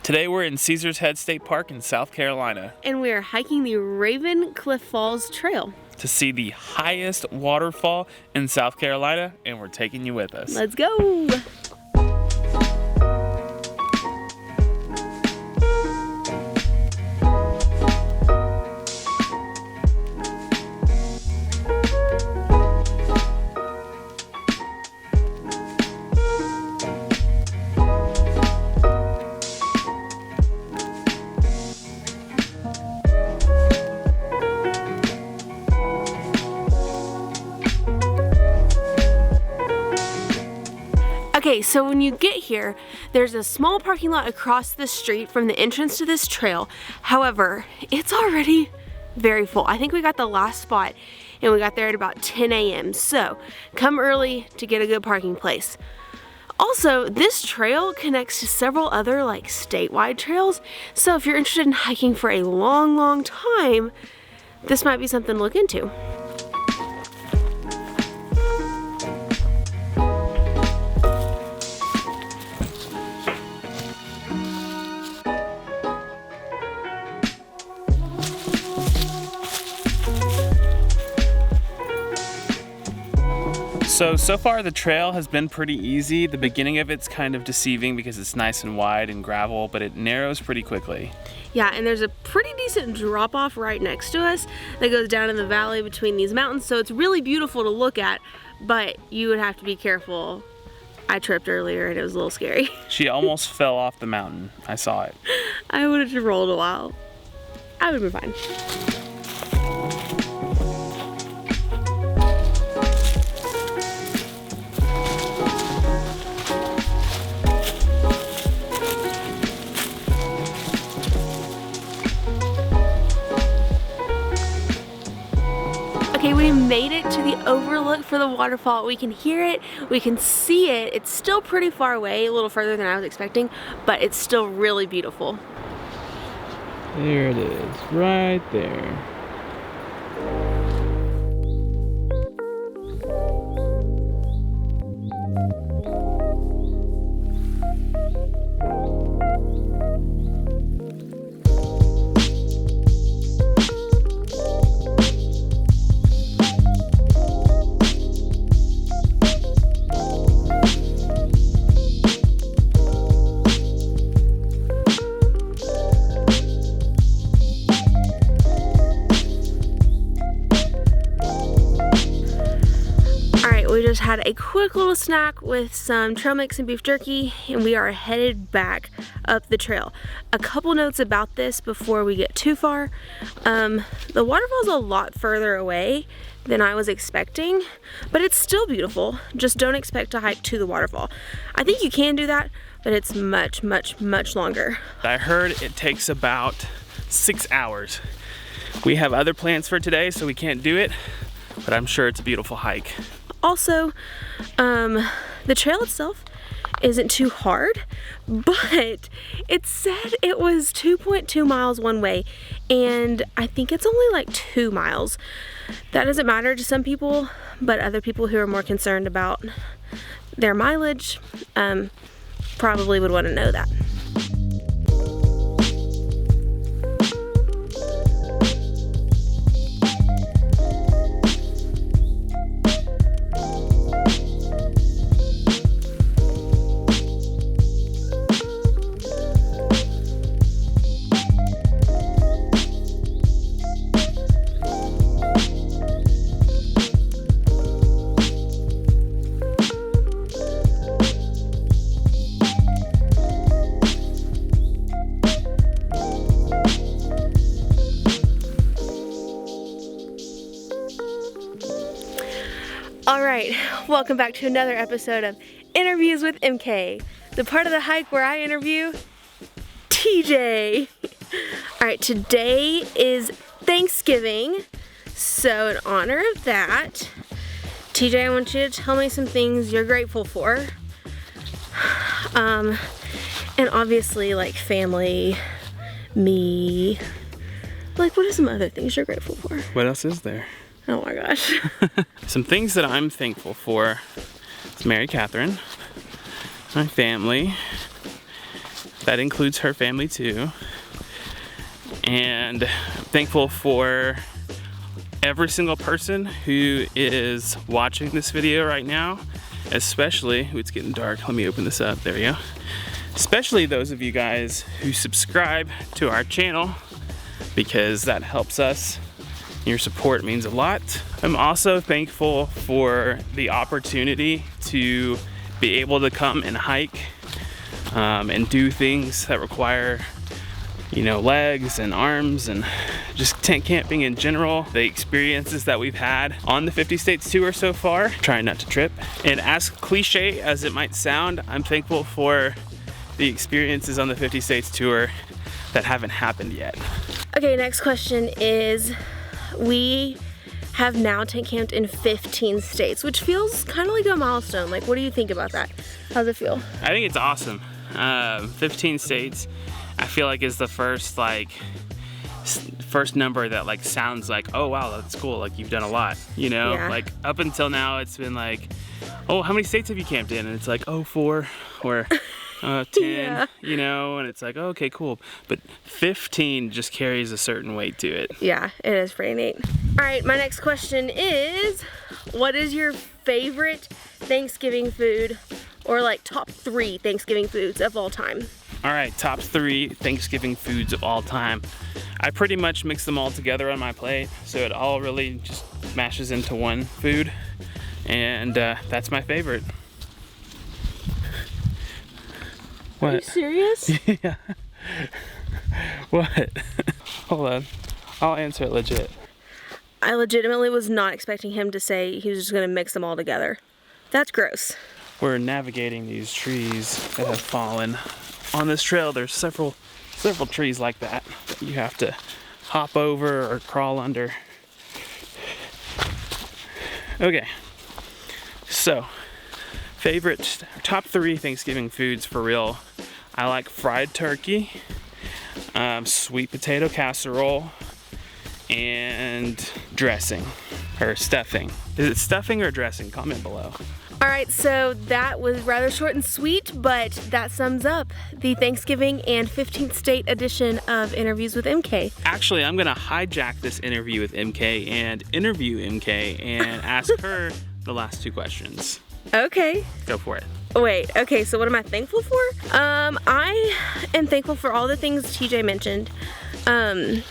Today we're in Caesar's Head State Park in South Carolina. And we are hiking the Raven Cliff Falls Trail. To see the highest waterfall in South Carolina, and we're taking you with us. Let's go! Okay, so when you get here, there's a small parking lot across the street from the entrance to this trail. However, it's already very full. I think we got the last spot and we got there at about 10 a.m. So come early to get a good parking place. Also, this trail connects to several other like statewide trails. So if you're interested in hiking for a long time, this might be something to look into. So far the trail has been pretty easy. The beginning of it's kind of deceiving because it's nice and wide and gravel, but it narrows pretty quickly. Yeah, and there's a pretty decent drop off right next to us that goes down in the valley between these mountains, so it's really beautiful to look at, but you would have to be careful. I tripped earlier and it was a little scary. She almost fell off the mountain. I saw it. I would have rolled a while. I would have been fine. Okay, we made it to the overlook for the waterfall. We can hear it, we can see it. It's still pretty far away, a little further than I was expecting, but it's still really beautiful. There it is, right there. We just had a quick little snack with some trail mix and beef jerky, and we are headed back up the trail. A couple notes about this before we get too far. The waterfall's a lot further away than I was expecting, but it's still beautiful. Just don't expect to hike to the waterfall. I think you can do that, but it's much longer. I heard it takes about 6 hours. We have other plans for today, so we can't do it, but I'm sure it's a beautiful hike. Also, the trail itself isn't too hard, but it said it was 2.2 miles one way, and I think it's only like 2 miles. That doesn't matter to some people, but other people who are more concerned about their mileage probably would want to know that. Alright, welcome back to another episode of Interviews with MK, the part of the hike where I interview TJ. Alright, today is Thanksgiving, so in honor of that, TJ, I want you to tell me some things you're grateful for. And obviously, like family, me, like what are some other things you're grateful for? What else is there? Oh my gosh. Some things that I'm thankful for. It's Mary Catherine, my family, That includes her family too. And I'm thankful for every single person who is watching this video right now, especially, ooh, it's getting dark, let me open this up, there we go. Especially those of you guys who subscribe to our channel, because that helps us. Your support means a lot. I'm also thankful for the opportunity to be able to come and hike and do things that require, you know, legs and arms and just tent camping in general. The experiences that we've had on the 50 States tour so far, trying not to trip. And as cliche as it might sound, I'm thankful for the experiences on the 50 States tour that haven't happened yet. Okay, next question is, we have now tent camped in 15 states, which feels kind of like a milestone. Like, what do you think about that? How's it feel? I think it's awesome. 15 states, I feel like is the first number that like sounds like, oh wow, that's cool, like you've done a lot, you know? Yeah. Like up until now it's been like, oh, how many states have you camped in? And it's like, oh, 4 or 10, Yeah. you know? And it's like, oh, okay, cool. But 15 just carries a certain weight to it. Yeah, it is pretty neat. All right, my next question is, what is your favorite Thanksgiving food, or like top 3 Thanksgiving foods of all time? All right, top 3 Thanksgiving foods of all time. I pretty much mix them all together on my plate, so it all really just mashes into one food, and that's my favorite. What? Are you serious? Yeah. What? Hold on, I'll answer it legit. I legitimately was not expecting him to say he was just gonna mix them all together. That's gross. We're navigating these trees that have fallen. On this trail, there's several trees like that you have to hop over or crawl under. Okay, so top 3 Thanksgiving foods for real. I like fried turkey, sweet potato casserole, and dressing or stuffing. Is it stuffing or dressing? Comment below. All right, so that was rather short and sweet, but that sums up the Thanksgiving and 15th state edition of Interviews with MK. Actually, I'm gonna hijack this interview with MK and interview MK and ask her the last 2 questions. Okay. Go for it. Wait, okay, so what am I thankful for? I am thankful for all the things TJ mentioned. I'm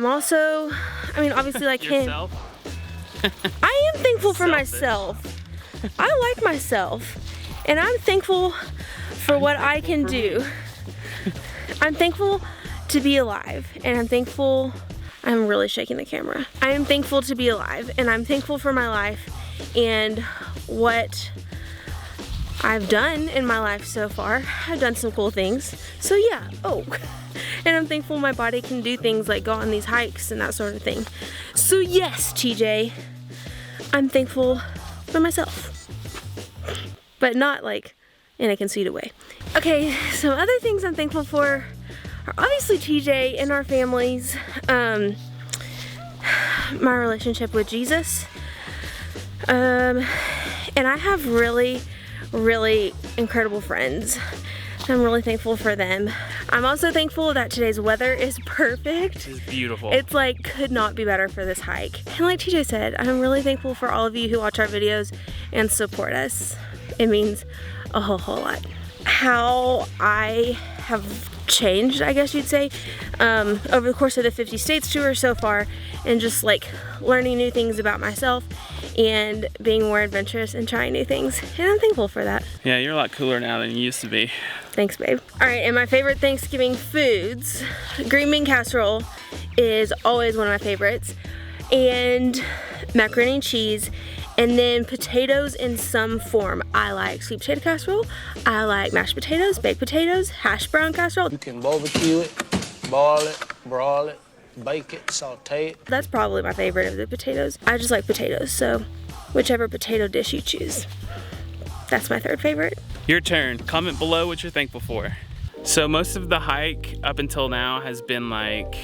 also, I mean, obviously like Yourself? him. I am thankful for Selfish. myself. I like myself, and I'm thankful for what I can do. I'm thankful to be alive, and I'm thankful, I'm really shaking the camera. I am thankful to be alive, and I'm thankful for my life and what I've done in my life so far. I've done some cool things. So yeah, and I'm thankful my body can do things like go on these hikes and that sort of thing. So yes, TJ, I'm thankful for myself, but not like in a conceited way. Okay, some other things I'm thankful for are obviously TJ and our families, my relationship with Jesus, and I have really incredible friends. I'm really thankful for them. I'm also thankful that today's weather is perfect. It's beautiful. It's like could not be better for this hike. And like TJ said, I'm really thankful for all of you who watch our videos and support us. It means a whole lot. How I have changed, I guess you'd say, over the course of the 50 States tour so far, and just like learning new things about myself and being more adventurous and trying new things. And I'm thankful for that. Yeah, you're a lot cooler now than you used to be. Thanks, babe. All right, and my favorite Thanksgiving foods, green bean casserole is always one of my favorites, and macaroni and cheese, and then potatoes in some form. I like sweet potato casserole, I like mashed potatoes, baked potatoes, hash brown casserole. You can barbecue it, boil it, broil it, bake it, saute it. That's probably my favorite of the potatoes. I just like potatoes, so whichever potato dish you choose. That's my third favorite. Your turn. Comment below what you're thankful for. So most of the hike up until now has been like,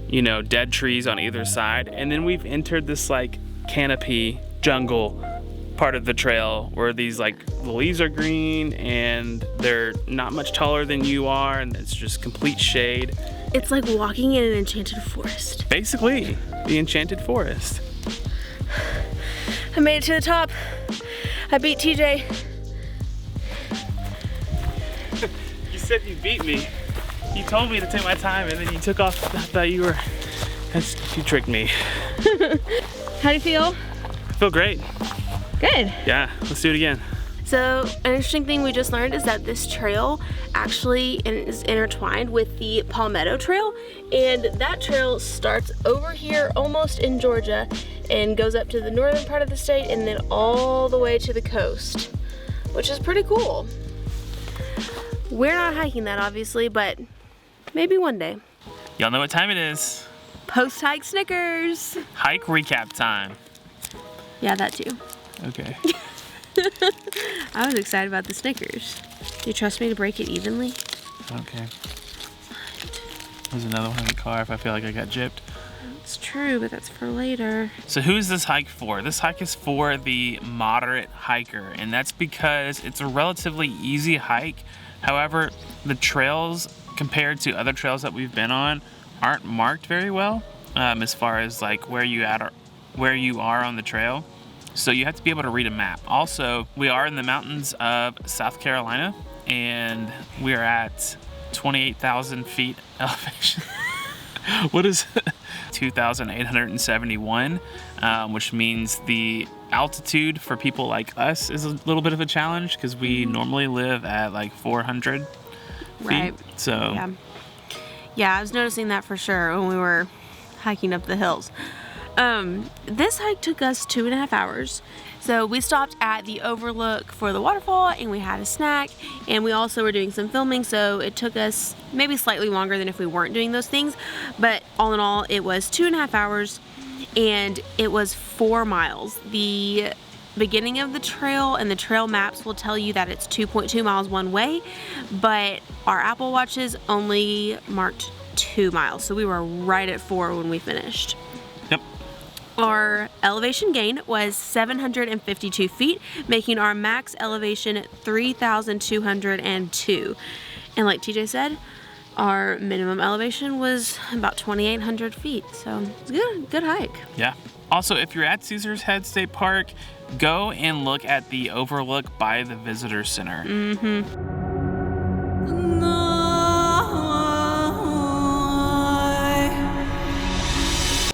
you know, dead trees on either side. And then we've entered this like canopy jungle part of the trail where these like the leaves are green and they're not much taller than you are, and it's just complete shade. It's like walking in an enchanted forest. Basically, the enchanted forest. I made it to the top. I beat TJ. You said you beat me. You told me to take my time and then you took off. I thought you tricked me. How do you feel? I feel great. Good. Yeah, let's do it again. So an interesting thing we just learned is that this trail actually is intertwined with the Palmetto Trail, and that trail starts over here almost in Georgia and goes up to the northern part of the state and then all the way to the coast, which is pretty cool. We're not hiking that obviously, but maybe one day. Y'all know what time it is. Post-hike Snickers. Hike recap time. Yeah, that too. Okay. I was excited about the Snickers. Do you trust me to break it evenly? Okay. There's another one in the car if I feel like I got gypped. It's true, but that's for later. So who is this hike for? This hike is for the moderate hiker, and that's because it's a relatively easy hike. However, the trails compared to other trails that we've been on aren't marked very well as far as like where you are on the trail. So you have to be able to read a map. Also, we are in the mountains of South Carolina, and we are at 28,000 feet elevation. What is 2,871, which means the altitude for people like us is a little bit of a challenge because we normally live at like 400 feet. Right. So yeah, I was noticing that for sure when we were hiking up the hills. This hike took us 2.5 hours. So we stopped at the overlook for the waterfall and we had a snack, and we also were doing some filming, so it took us maybe slightly longer than if we weren't doing those things. But all in all, it was 2.5 hours and it was 4 miles. The beginning of the trail and the trail maps will tell you that it's 2.2 miles one way, but our Apple Watches only marked 2 miles. So we were right at 4 when we finished. Yep. Our elevation gain was 752 feet, making our max elevation 3,202. And like TJ said, our minimum elevation was about 2,800 feet. So it's a good hike. Yeah. Also, if you're at Caesar's Head State Park, go and look at the overlook by the visitor center. Mm-hmm.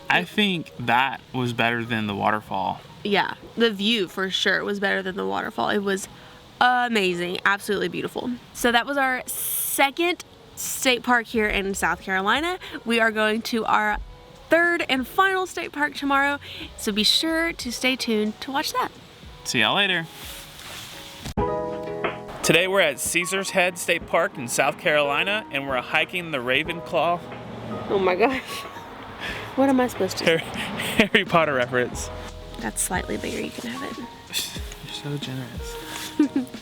I think that was better than the waterfall. Yeah, the view for sure was better than the waterfall. It was amazing, absolutely beautiful. So that was our second state park here in South Carolina. We are going to our third and final state park tomorrow, so be sure to stay tuned to watch that. See y'all later. Today we're at Caesar's Head State Park in South Carolina, and we're hiking the Ravenclaw. Oh my gosh. What am I supposed to do? Harry Potter reference. That's slightly bigger, you can have it. You're so generous.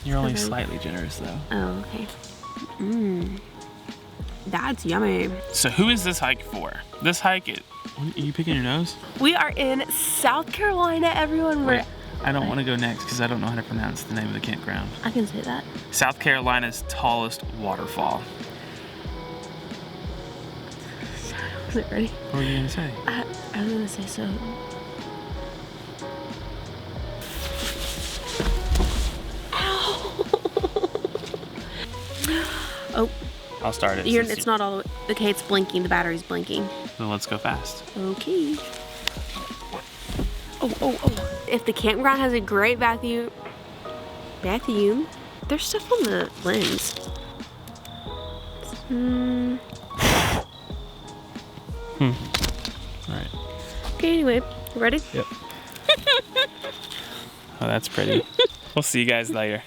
You're only slightly generous though. Oh, okay. That's yummy. So who is this hike for? This hike, are you picking your nose? We are in South Carolina, everyone. Wait, I don't want to go next because I don't know how to pronounce the name of the campground. I can say that. South Carolina's tallest waterfall. Is it ready? What were you going to say? I was going to say so. Ow! Oh. I'll start it. It's not all the way. Okay, it's blinking. The battery's blinking. Then let's go fast. Okay. Oh. If the campground has a great bathroom, there's stuff on the lens. Alright. Okay, anyway, you ready? Yep. Oh, that's pretty. We'll see you guys later.